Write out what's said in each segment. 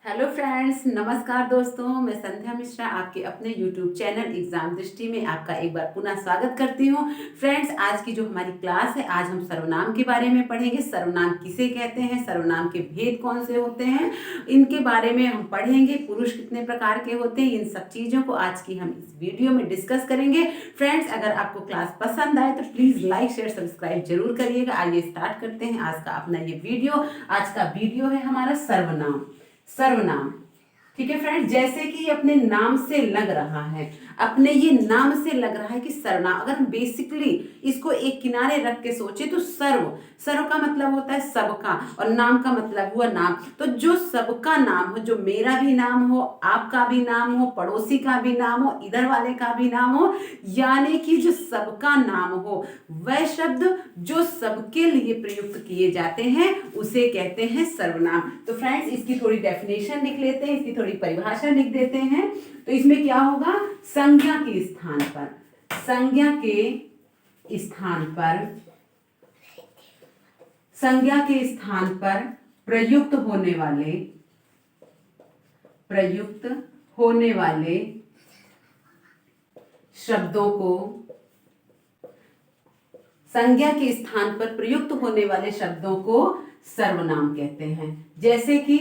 Hello friends, नमस्कार दोस्तों। मैं संध्या मिश्रा आपके अपने यूट्यूब चैनल एग्जाम दृष्टि में आपका एक बार पुनः स्वागत करती हूँ। फ्रेंड्स, आज की जो हमारी क्लास है, आज हम सर्वनाम के बारे में पढ़ेंगे। सर्वनाम किसे कहते हैं, सर्वनाम के भेद कौन से होते हैं, इनके बारे में हम पढ़ेंगे। पुरुष कितने प्रकार के होते हैं, इन सब चीज़ों को आज की हम इस वीडियो में डिस्कस करेंगे। फ्रेंड्स, अगर आपको क्लास पसंद आए तो प्लीज़ लाइक शेयर सब्सक्राइब जरूर करिएगा। आइए स्टार्ट करते हैं आज का अपना ये वीडियो। आज का वीडियो है हमारा सर्वनाम। सर्वनाम, ठीक है फ्रेंड्स, जैसे कि अपने नाम से लग रहा है, अपने ये नाम से लग रहा है कि सर्वनाम। अगर हम बेसिकली इसको एक किनारे रख के सोचे तो सर्व, सर्व का मतलब होता है सबका, और नाम का मतलब हुआ नाम। तो जो सबका नाम हो, जो मेरा भी नाम हो, आपका भी नाम हो, पड़ोसी का भी नाम हो, इधर वाले का भी नाम हो, यानी कि जो सबका नाम हो, वह शब्द जो सबके लिए प्रयुक्त किए जाते हैं उसे कहते हैं सर्वनाम। तो फ्रेंड्स, इसकी थोड़ी डेफिनेशन लिख लेते हैं, इसकी थोड़ी परिभाषा लिख देते हैं। तो इसमें क्या होगा, संज्ञा के स्थान पर, संज्ञा के स्थान पर, संज्ञा के स्थान पर प्रयुक्त होने वाले शब्दों को, संज्ञा के स्थान पर प्रयुक्त होने वाले शब्दों को सर्वनाम कहते हैं। जैसे कि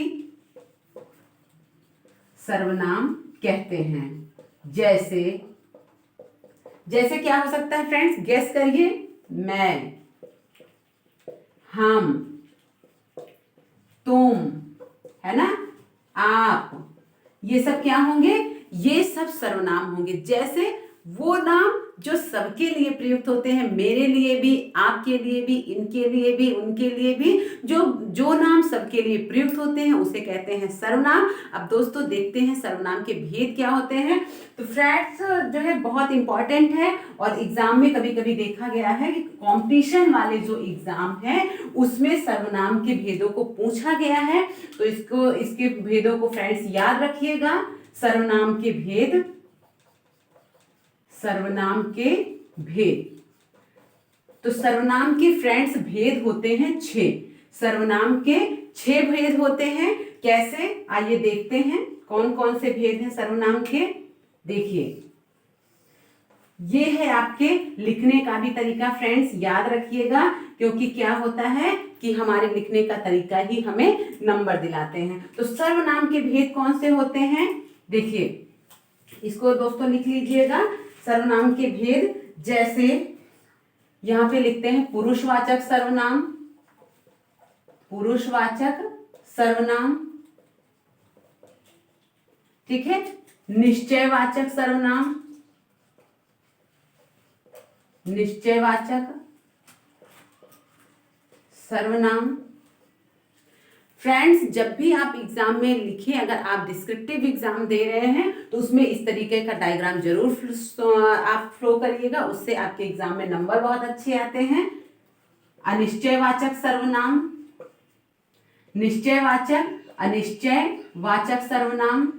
सर्वनाम कहते हैं, जैसे जैसे क्या हो सकता है फ्रेंड्स, गेस करिए। मैं, हम, तुम, है ना, आप, ये सब क्या होंगे, ये सब सर्वनाम होंगे। जैसे वो नाम जो सबके लिए प्रयुक्त होते हैं, मेरे लिए भी, आपके लिए भी, इनके लिए भी, उनके लिए भी, जो नाम सबके लिए प्रयुक्त होते हैं उसे कहते हैं सर्वनाम। अब दोस्तों देखते हैं सर्वनाम के भेद क्या होते हैं। तो फ्रेंड्स, जो है बहुत इंपॉर्टेंट है, और एग्जाम में कभी कभी देखा गया है कि कंपटीशन वाले जो एग्जाम है उसमें सर्वनाम के भेदों को पूछा गया है। तो इसके भेदों को फ्रेंड्स याद रखिएगा। सर्वनाम के भेद, सर्वनाम के भेद। तो सर्वनाम के फ्रेंड्स भेद होते हैं 6। सर्वनाम के 6 भेद होते हैं। कैसे, आइए देखते हैं कौन कौन से भेद हैं सर्वनाम के। देखिए, ये है आपके लिखने का भी तरीका। फ्रेंड्स याद रखिएगा, क्योंकि क्या होता है कि हमारे लिखने का तरीका ही हमें नंबर दिलाते हैं। तो सर्वनाम के भेद कौन से होते हैं, देखिए, इसको दोस्तों लिख लीजिएगा। सर्वनाम के भेद, जैसे यहां पे लिखते हैं पुरुषवाचक सर्वनाम, पुरुषवाचक सर्वनाम, ठीक है, निश्चयवाचक सर्वनाम, निश्चयवाचक सर्वनाम। फ्रेंड्स, जब भी आप एग्जाम में लिखें, अगर आप डिस्क्रिप्टिव एग्जाम दे रहे हैं तो उसमें इस तरीके का डायग्राम जरूर आप फ्लो करिएगा, उससे आपके एग्जाम में नंबर बहुत अच्छे आते हैं। अनिश्चयवाचक सर्वनाम, निश्चयवाचक, अनिश्चयवाचक सर्वनाम,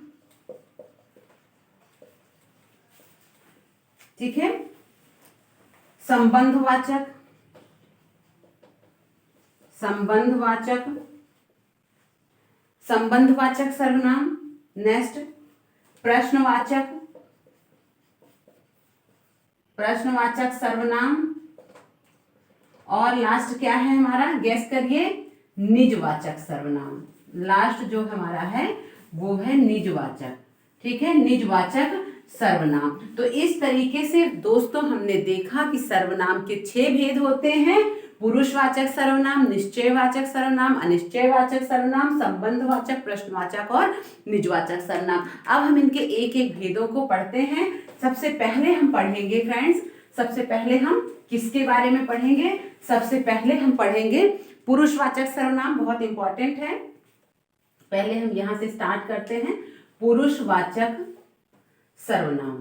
ठीक है। संबंधवाचक, संबंधवाचक, संबंधवाचक सर्वनाम। नेक्स्ट, प्रश्नवाचक, प्रश्नवाचक सर्वनाम। और लास्ट क्या है हमारा, गेस करिए, निजवाचक सर्वनाम। लास्ट जो हमारा है वो है निजवाचक, ठीक है, निजवाचक सर्वनाम। तो इस तरीके से दोस्तों हमने देखा कि सर्वनाम के 6 भेद होते हैं। पुरुषवाचक सर्वनाम, निश्चयवाचक सर्वनाम, अनिश्चयवाचक सर्वनाम, संबंधवाचक, प्रश्नवाचक और निजवाचक सर्वनाम। अब हम इनके एक एक भेदों को पढ़ते हैं। सबसे पहले हम पढ़ेंगे फ्रेंड्स, सबसे पहले हम किसके बारे में पढ़ेंगे, सबसे पहले हम पढ़ेंगे पुरुषवाचक सर्वनाम। बहुत इंपॉर्टेंट है। पहले हम यहां से स्टार्ट करते हैं, पुरुषवाचक सर्वनाम,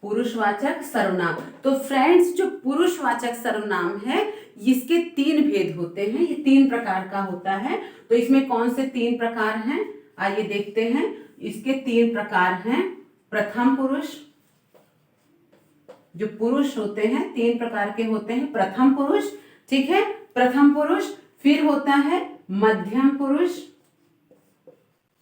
पुरुषवाचक सर्वनाम। तो फ्रेंड्स, जो पुरुषवाचक सर्वनाम है इसके 3 भेद होते हैं, ये 3 प्रकार का होता है। तो इसमें कौन से 3 प्रकार हैं, आइए देखते हैं। इसके 3 प्रकार हैं। प्रथम पुरुष, जो पुरुष होते हैं 3 प्रकार के होते हैं। प्रथम पुरुष, ठीक है, प्रथम पुरुष। फिर होता है मध्यम पुरुष,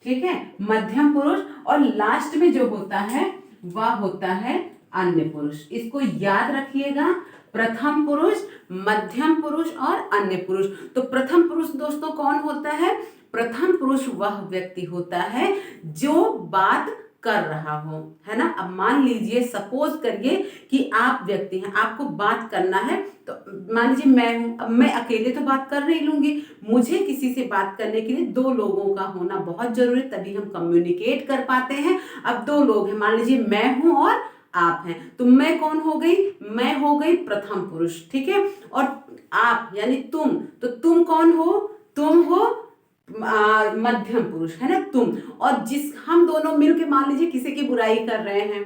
ठीक है, मध्यम पुरुष, और लास्ट में जो होता है वह होता है अन्य पुरुष। इसको याद रखिएगा, प्रथम पुरुष, मध्यम पुरुष और अन्य पुरुष। तो प्रथम पुरुष दोस्तों कौन होता है? प्रथम पुरुष वह व्यक्ति होता है जो बात कर रहा हो, है ना। अब मान लीजिए, सपोज करिए कि आप व्यक्ति हैं, आपको बात करना है, तो मान लीजिए मैं हूं, अब मैं अकेले तो बात कर नहीं लूंगी, मुझे किसी से बात करने के लिए दो लोगों का होना बहुत जरूरी है, तभी हम कम्युनिकेट कर पाते हैं। अब दो लोग हैं, मान लीजिए मैं हूं और आप हैं, तो मैं कौन हो गई? मैं हो गई प्रथम पुरुष, ठीक है। और आप यानी तुम, तो तुम कौन हो? तुम हो मध्यम पुरुष, है ना, तुम। और हम दोनों मिलके मान लीजिए किसी की बुराई कर रहे हैं,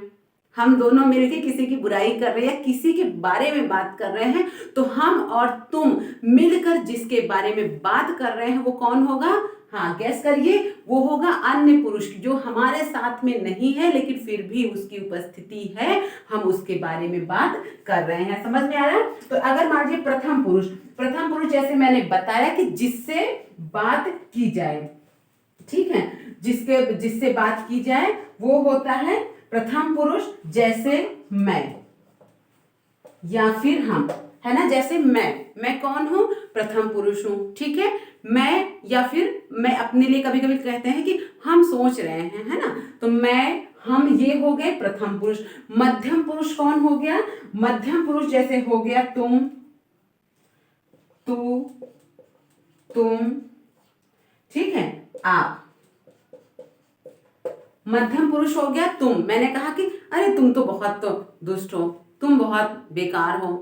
हम दोनों मिलके किसी की बुराई कर रहे हैं या किसी के बारे में बात कर रहे हैं, तो हम और तुम मिलकर जिसके बारे में बात कर रहे हैं वो कौन होगा? हाँ, गैस करिए, वो होगा अन्य पुरुष, जो हमारे साथ में नहीं है लेकिन फिर भी उसकी उपस्थिति है, हम उसके बारे में बात कर रहे हैं। समझ में आ रहा है? तो अगर मान लीजिए प्रथम पुरुष, प्रथम पुरुष जैसे मैंने बताया कि जिससे बात की जाए, ठीक है, जिससे बात की जाए वो होता है प्रथम पुरुष। जैसे मैं या फिर हम, है ना, जैसे मैं कौन हूं? प्रथम पुरुष हूं, ठीक है। मैं या फिर मैं अपने लिए कभी कभी कहते हैं कि हम सोच रहे हैं, है ना, तो मैं, हम, ये हो गए प्रथम पुरुष। मध्यम पुरुष कौन हो गया? मध्यम पुरुष जैसे हो गया तुम, तू, तुम, ठीक है, आप। मध्यम पुरुष हो गया तुम, मैंने कहा कि अरे तुम तो बहुत तो दुष्ट हो, तुम बहुत बेकार हो,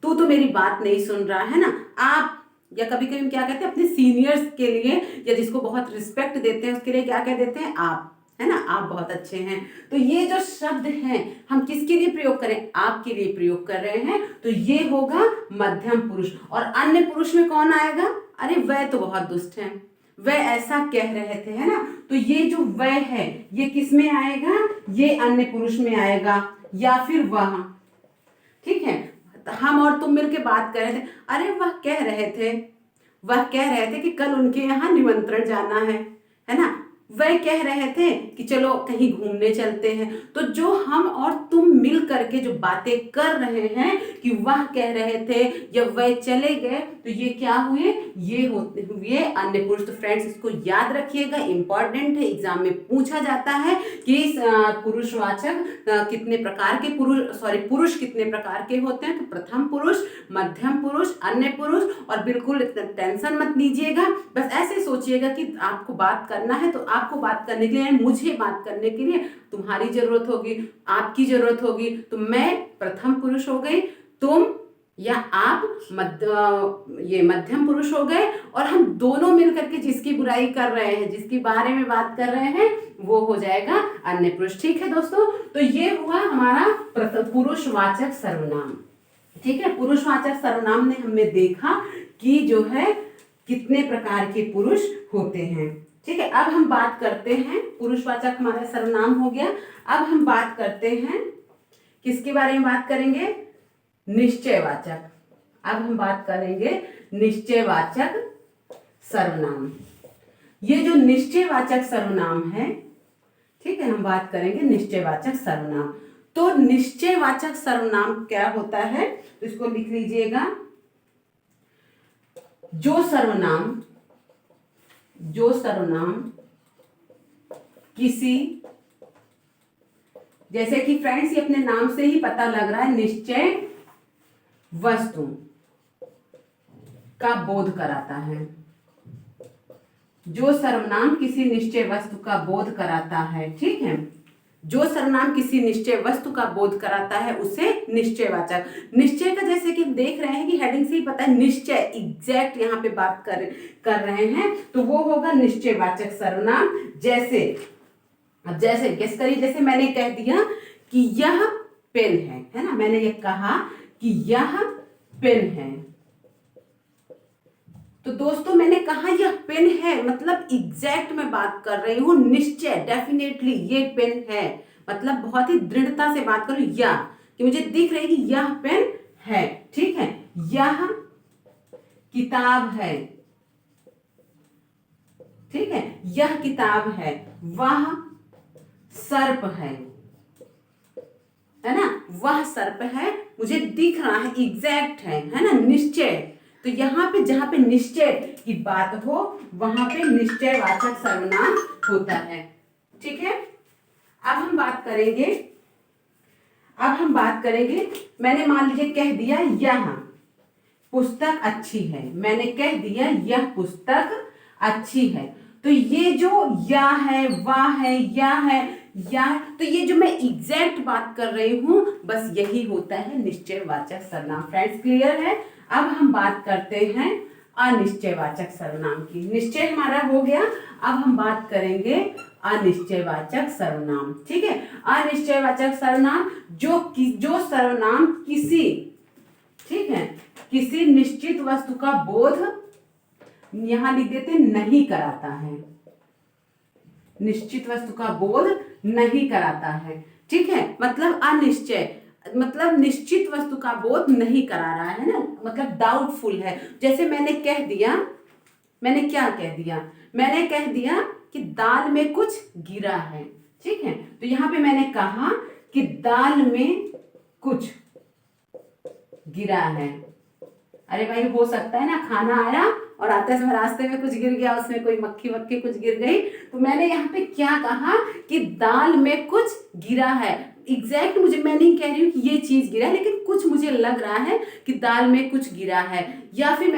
तू तो मेरी बात नहीं सुन रहा, है ना। आप, या कभी कभी क्या कहते हैं अपने सीनियर्स के लिए, या जिसको बहुत रिस्पेक्ट देते हैं उसके लिए क्या कह देते हैं? आप, है ना, आप बहुत अच्छे हैं। तो ये जो शब्द हैं हम किसके लिए प्रयोग करें? आपके लिए प्रयोग कर रहे हैं, तो ये होगा मध्यम पुरुष। और अन्य पुरुष में कौन आएगा? अरे वह तो बहुत दुष्ट है, वह ऐसा कह रहे थे, है ना। तो ये जो वह है ये किस में आएगा? ये अन्य पुरुष में आएगा, या फिर वह, ठीक है। हम और तुम मिलके बात कर रहे थे, अरे वह कह रहे थे, वह कह रहे थे कि कल उनके यहाँ निमंत्रण जाना है ना। वह कह रहे थे कि चलो कहीं घूमने चलते हैं। तो जो हम और तुम मिल करके जो बातें कर रहे हैं कि वह कह रहे थे या वह चले गए, तो ये क्या हुए? ये होते हुए अन्य पुरुष। तो फ्रेंड्स इसको याद रखिएगा, इंपॉर्टेंट है, एग्जाम में पूछा जाता है कि पुरुषवाचक कितने प्रकार के पुरुष कितने प्रकार के होते हैं। तो प्रथम पुरुष, मध्यम पुरुष, अन्य पुरुष। और बिल्कुल टेंशन मत लीजिएगा, बस ऐसे सोचिएगा कि आपको बात करना है, तो आपको बात करने के लिए, मुझे बात करने के लिए तुम्हारी जरूरत होगी, आपकी जरूरत होगी। तो मैं प्रथम पुरुष हो गई, तुम या आप ये मध्यम पुरुष हो गए, और हम दोनों मिलकर के जिसकी बुराई कर रहे हैं, जिसके बारे में बात कर रहे हैं, वो हो जाएगा अन्य पुरुष। ठीक है दोस्तों, तो ये हुआ हमारा पुरुषवाचक सर्वनाम। ठीक है, पुरुषवाचक सर्वनाम ने हमने देखा कि जो है कितने प्रकार के पुरुष होते हैं। ठीक है, अब हम बात करते हैं, पुरुषवाचक हमारा सर्वनाम हो गया। अब हम बात करते हैं, किसके बारे में बात करेंगे? निश्चयवाचक। अब हम बात करेंगे निश्चयवाचक सर्वनाम। ये जो निश्चयवाचक सर्वनाम है, ठीक है, हम बात करेंगे निश्चयवाचक सर्वनाम। तो निश्चयवाचक सर्वनाम क्या होता है? तो इसको लिख लीजिएगा, जो सर्वनाम किसी, जैसे कि फ्रेंड्स ये अपने नाम से ही पता लग रहा है, निश्चय वस्तु का बोध कराता है। जो सर्वनाम किसी निश्चय वस्तु का बोध कराता है, ठीक है, जो सर्वनाम किसी निश्चय वस्तु का बोध कराता है उसे निश्चयवाचक। निश्चय का जैसे कि देख रहे हैं कि हेडिंग से ही पता है, निश्चय एग्जैक्ट यहाँ पे बात कर रहे हैं, तो वो होगा निश्चयवाचक सर्वनाम। जैसे गेस करिए, जैसे मैंने कह दिया कि यह पेन है ना, मैंने ये कहा कि यह पेन है, तो दोस्तों मैंने कहा यह पेन है, मतलब एग्जैक्ट मैं बात कर रही हूं, निश्चय, डेफिनेटली ये पेन है, मतलब बहुत ही दृढ़ता से बात करूं, या कि मुझे दिख रही है कि यह पेन है। ठीक है, यह किताब है, ठीक है, यह किताब है, वह सर्प है ना, वह सर्प है, मुझे दिख रहा है, एग्जैक्ट है ना, निश्चय। तो यहाँ पे जहाँ पे निश्चय की बात हो वहां पे निश्चयवाचक सर्वनाम होता है। ठीक है, अब हम बात करेंगे, मैंने मान लीजिए कह दिया यह पुस्तक अच्छी है, मैंने कह दिया यह पुस्तक अच्छी है। तो ये जो या है, वाह है, या है, या, तो ये जो मैं एग्जैक्ट बात कर रही हूं बस यही होता है निश्चयवाचक सर्वनाम। फ्रेंड्स क्लियर है? अब हम बात करते हैं अनिश्चयवाचक सर्वनाम की। निश्चय हमारा हो गया, अब हम बात करेंगे अनिश्चयवाचक सर्वनाम। ठीक है, अनिश्चयवाचक सर्वनाम जो सर्वनाम किसी, ठीक है, किसी निश्चित वस्तु का बोध, यहां लिख देते नहीं कराता है, निश्चित वस्तु का बोध नहीं कराता है। ठीक है, मतलब अनिश्चय मतलब निश्चित वस्तु का बोध नहीं करा रहा है ना, मतलब डाउटफुल है। जैसे मैंने क्या कह दिया, मैंने कह दिया कि दाल में कुछ गिरा है। ठीक है, तो यहाँ पे मैंने कहा कि दाल में कुछ गिरा है। अरे भाई हो सकता है ना, खाना आया और आते समय रास्ते में कुछ गिर गया, उसमें कोई मक्खी वक्खी कुछ गिर गई, तो मैंने यहाँ पे क्या कहा कि दाल में कुछ गिरा है। एग्जैक्ट मैं नहीं कह रही हूँ कि ये चीज गिरा है, लेकिन कुछ मुझे लग रहा है कि दाल में कुछ गिरा है। या फिर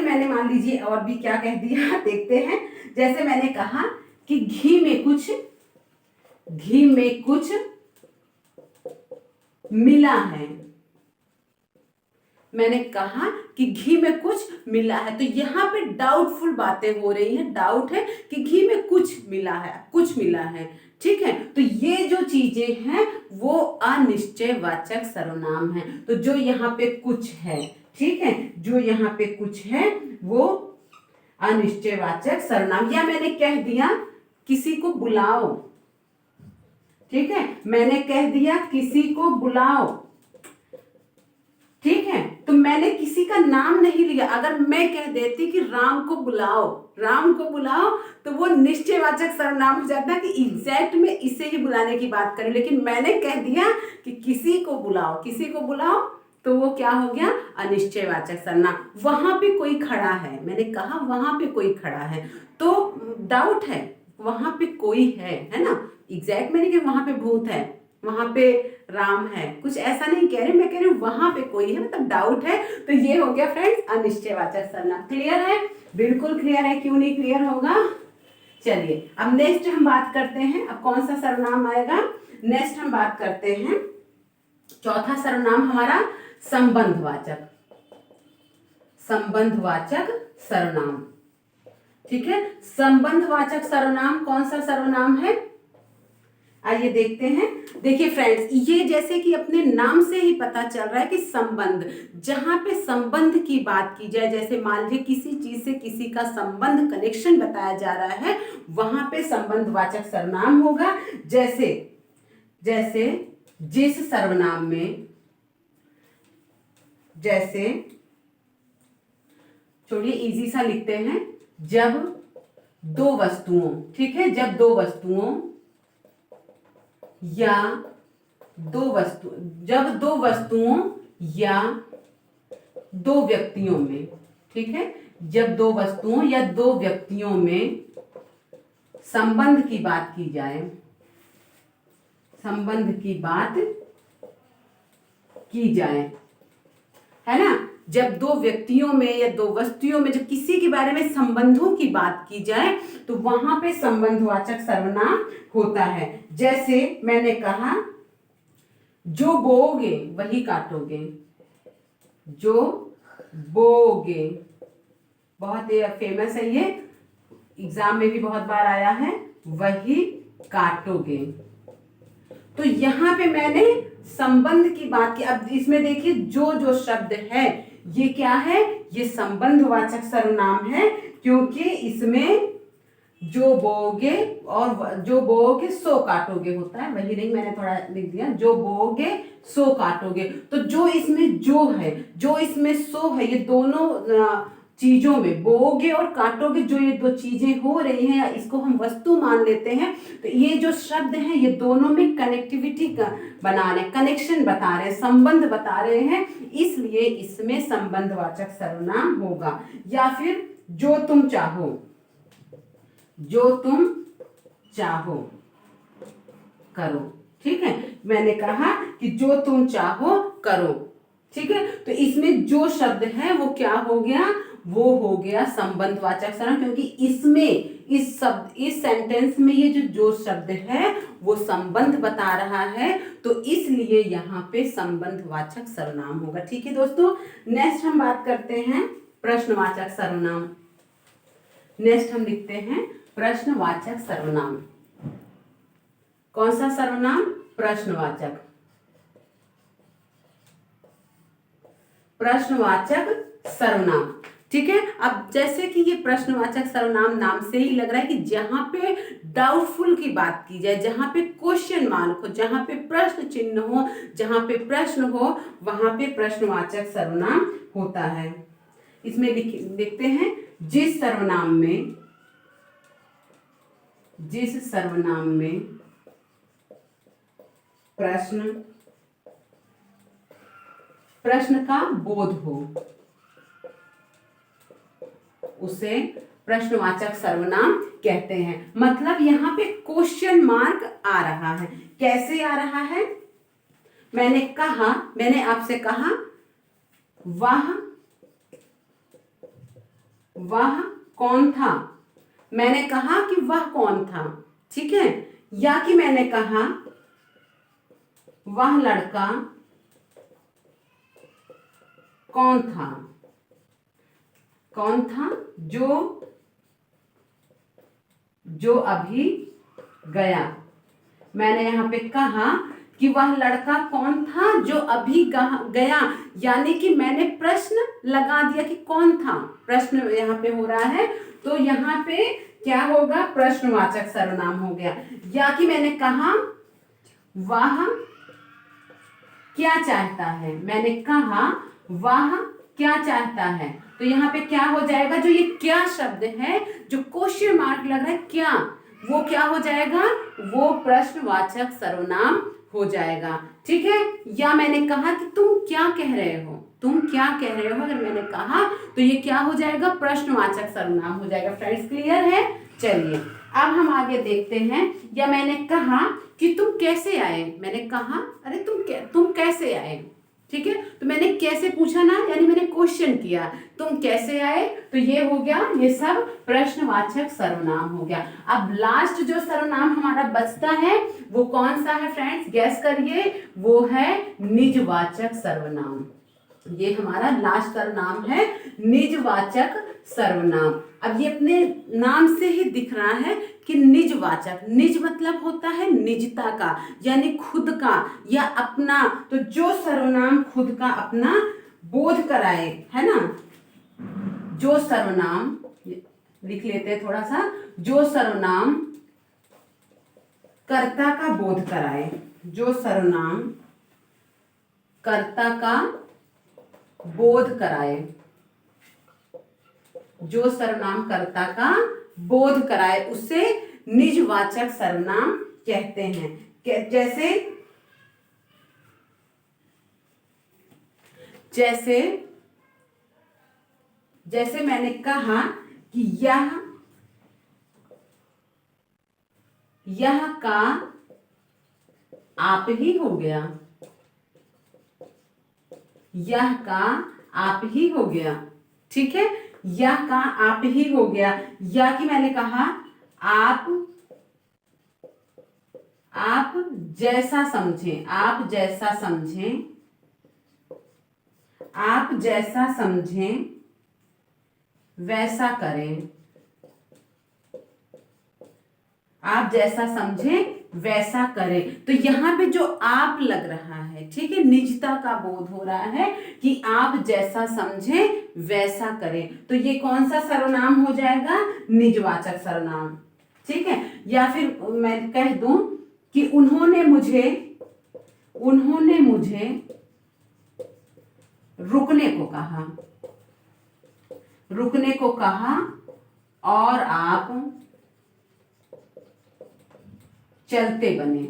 मैंने मान लीजिए और भी क्या कह दिया देखते हैं। जैसे मैंने कहा कि घी में कुछ मिला है, मैंने कहा कि घी में कुछ मिला है, तो यहाँ पे डाउटफुल बातें हो रही हैं, डाउट है कि घी में कुछ मिला है। ठीक है, तो ये जो चीजें हैं वो अनिश्चयवाचक सर्वनाम है। तो जो यहाँ पे कुछ है, ठीक है, जो यहाँ पे कुछ है वो अनिश्चयवाचक सर्वनाम। या मैंने कह दिया किसी को बुलाओ, ठीक है, मैंने कह दिया किसी को बुलाओ, ठीक है, तो मैंने किसी का नाम नहीं लिया। अगर मैं कह देती कि राम को बुलाओ तो वो निश्चयवाचक सर्वनाम हो जाता है कि एग्जैक्ट में इसे ही बुलाने की बात करें, लेकिन मैंने कह दिया कि किसी को बुलाओ तो वो क्या हो गया, अनिश्चयवाचक सर्वनाम। वहां पे कोई खड़ा है, मैंने कहा वहां पे कोई खड़ा है, तो डाउट है वहां पे कोई है ना, एग्जैक्ट मैंने कहा वहां पे भूत है, वहां पे राम है, कुछ ऐसा नहीं कह रही, मैं कह रही हूँ वहां पे कोई है, मतलब डाउट है। तो ये हो गया फ्रेंड्स अनिश्चयवाचक सर्वनाम। क्लियर है? बिल्कुल क्लियर है, क्यों नहीं क्लियर होगा। चलिए अब नेक्स्ट हम बात करते हैं, अब कौन सा सर्वनाम आएगा। नेक्स्ट हम बात करते हैं, चौथा सर्वनाम हमारा संबंधवाचक सर्वनाम। ठीक है, संबंधवाचक सर्वनाम कौन सा सर्वनाम है, आइए देखते हैं। देखिए फ्रेंड्स, ये जैसे कि अपने नाम से ही पता चल रहा है कि संबंध, जहां पे संबंध की बात की जाए, जैसे मान लीजिए किसी चीज से किसी का संबंध, कनेक्शन बताया जा रहा है, वहां पे संबंधवाचक सर्वनाम होगा। जैसे जिस सर्वनाम में, जैसे छोड़िए इजी सा लिखते हैं, जब दो वस्तुओं, ठीक है, जब दो वस्तुओं या दो वस्तुओं या दो व्यक्तियों में, ठीक है, जब दो वस्तुओं या दो व्यक्तियों में संबंध की बात की जाए, है ना, जब दो व्यक्तियों में या दो वस्तुओं में जब किसी के बारे में संबंधों की बात की जाए तो वहां पे संबंधवाचक सर्वनाम होता है। जैसे मैंने कहा जो बोओगे वही काटोगे, जो बोओगे, बहुत फेमस है ये, एग्जाम में भी बहुत बार आया है, वही काटोगे। तो यहाँ पे मैंने संबंध की बात की। अब इसमें देखिए जो शब्द है ये क्या है, ये संबंधवाचक सर्वनाम है, क्योंकि इसमें जो बोओगे और जो बोओगे सो काटोगे होता है, वही नहीं मैंने थोड़ा लिख दिया, जो बोओगे सो काटोगे। तो जो इसमें जो है, जो इसमें सो है, ये दोनों चीजों में बोओगे और काटोगे, जो ये दो चीजें हो रही हैं, इसको हम वस्तु मान लेते हैं, तो ये जो शब्द हैं ये दोनों में कनेक्टिविटी बना रहे हैं, कनेक्शन बता रहे हैं, संबंध बता रहे हैं, इसलिए इसमें संबंधवाचक सर्वनाम होगा। या फिर जो तुम चाहो, जो तुम चाहो करो, ठीक है। मैंने कहा कि जो तुम चाहो करो, ठीक है। तो इसमें जो शब्द है वो क्या हो गया, वो हो गया संबंधवाचक सर्वनाम, क्योंकि इसमें इस सेंटेंस में ये जो शब्द है वो संबंध बता रहा है, तो इसलिए यहाँ पे संबंधवाचक सर्वनाम होगा, ठीक है दोस्तों। नेक्स्ट हम बात करते हैं प्रश्नवाचक सर्वनाम। नेक्स्ट हम लिखते हैं प्रश्नवाचक सर्वनाम। कौन सा सर्वनाम? प्रश्नवाचक। प्रश्नवाचक सर्वनाम, ठीक है। अब जैसे कि ये प्रश्नवाचक सर्वनाम नाम से ही लग रहा है कि जहां पे डाउटफुल की बात की जाए, जहां पे क्वेश्चन मार्क हो, जहां पे प्रश्न चिन्ह हो, जहां पे प्रश्न हो, वहां पे प्रश्नवाचक सर्वनाम होता है। इसमें लिखते हैं जिस सर्वनाम में प्रश्न का बोध हो उसे प्रश्नवाचक सर्वनाम कहते हैं। मतलब यहाँ पे क्वेश्चन मार्क आ रहा है। कैसे आ रहा है? मैंने आपसे कहा वह कौन था, मैंने कहा कि वह कौन था, ठीक है। या कि मैंने कहा वह लड़का कौन था जो अभी गया। मैंने यहाँ पे कहा कि वह लड़का कौन था जो अभी गया, यानी कि मैंने प्रश्न लगा दिया कि कौन था, प्रश्न यहाँ पे हो रहा है, तो यहाँ पे क्या होगा? प्रश्नवाचक सर्वनाम हो गया। या कि मैंने कहा वह क्या चाहता है, मैंने कहा वह क्या चाहता है, तो यहाँ पे क्या हो जाएगा? जो ये क्या शब्द है, जो क्वेश्चन मार्क लग रहा है क्या, वो क्या हो जाएगा? वो प्रश्नवाचक सर्वनाम हो जाएगा, ठीक है। या मैंने कहा कि तुम क्या कह रहे हो, अगर मैंने कहा तो ये क्या हो जाएगा? प्रश्नवाचक सर्वनाम हो जाएगा। फ्रेंड्स क्लियर है? चलिए अब हम आगे देखते हैं। या मैंने कहा कि तुम कैसे आए, मैंने कहा अरे तुम कैसे आए, ठीक है। तो मैंने कैसे पूछा ना, यानी मैंने क्वेश्चन किया तुम कैसे आए, तो ये हो गया, ये सब प्रश्नवाचक सर्वनाम हो गया। अब लास्ट जो सर्वनाम हमारा बचता है वो कौन सा है फ्रेंड्स? गैस करिए, वो है निजवाचक सर्वनाम। ये हमारा लास्ट सर्वनाम है निजवाचक सर्वनाम। अब ये अपने नाम से ही दिख रहा है कि निजवाचक, निज मतलब होता है निजता का, यानी खुद का या अपना। तो जो सर्वनाम खुद का अपना बोध कराए, है ना, जो सर्वनाम, लिख लेते हैं थोड़ा सा, जो सर्वनाम कर्ता का बोध कराए, जो सर्वनाम कर्ता का बोध कराए, जो सर्वनाम कर्ता का बोध कराए, उसे निजवाचक सर्वनाम कहते हैं। जैसे मैंने कहा कि यह का आप ही हो गया, यह का आप ही हो गया, ठीक है। यह का आप ही हो गया। या कि मैंने कहा आप जैसा समझें, आप जैसा समझें वैसा करें, आप जैसा समझें वैसा करें। तो यहाँ पे जो आप लग रहा है, ठीक है, निजता का बोध हो रहा है कि आप जैसा समझें वैसा करें, तो ये कौन सा सर्वनाम हो जाएगा? निजवाचक सर्वनाम, ठीक है। या फिर मैं कह दूं कि उन्होंने मुझे रुकने को कहा, रुकने को कहा और आप चलते बने,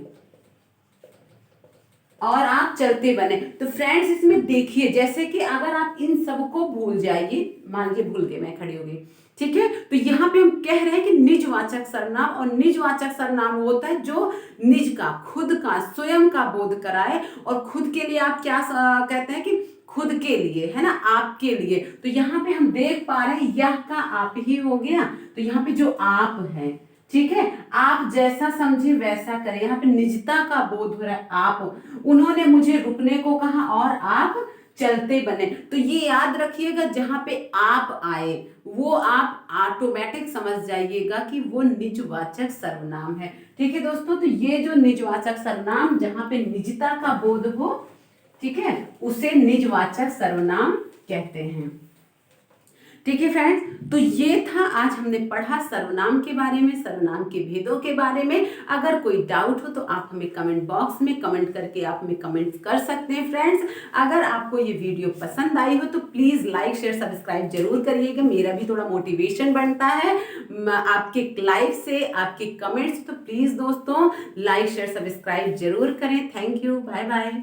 और आप चलते बने। तो फ्रेंड्स इसमें देखिए, जैसे कि अगर आप इन सबको भूल जाइए, मान लीजिए भूल गए, मैं खड़ी हो गई, ठीक है, तो यहाँ पे हम कह रहे हैं कि निजवाचक सर्वनाम, और निजवाचक सर्वनाम होता है जो निज का, खुद का, स्वयं का बोध कराए। और खुद के लिए आप क्या कहते हैं कि खुद के लिए, है ना, आपके लिए। तो यहाँ पे हम देख पा रहे हैं यह का आप ही हो गया, तो यहाँ पे जो आप है, ठीक है, आप जैसा समझे वैसा करें। यहाँ पे निजता का बोध हो रहा है, आप, उन्होंने मुझे रुकने को कहा और आप चलते बने। तो ये याद रखिएगा, जहां पे आप आए वो आप ऑटोमेटिक समझ जाइएगा कि वो निजवाचक सर्वनाम है। ठीक है दोस्तों, तो ये जो निजवाचक सर्वनाम जहां पे निजता का बोध हो, ठीक है, उसे निजवाचक सर्वनाम कहते हैं। ठीक है फ्रेंड्स, तो ये था आज हमने पढ़ा सर्वनाम के बारे में, सर्वनाम के भेदों के बारे में। अगर कोई डाउट हो तो आप हमें कमेंट बॉक्स में कमेंट करके आप हमें कमेंट कर सकते हैं। फ्रेंड्स, अगर आपको ये वीडियो पसंद आई हो तो प्लीज़ लाइक शेयर सब्सक्राइब जरूर करिएगा, मेरा भी थोड़ा मोटिवेशन बनता है आपके लाइक से, आपके कमेंट्स। तो प्लीज़ दोस्तों लाइक शेयर सब्सक्राइब जरूर करें। Thank you, bye bye.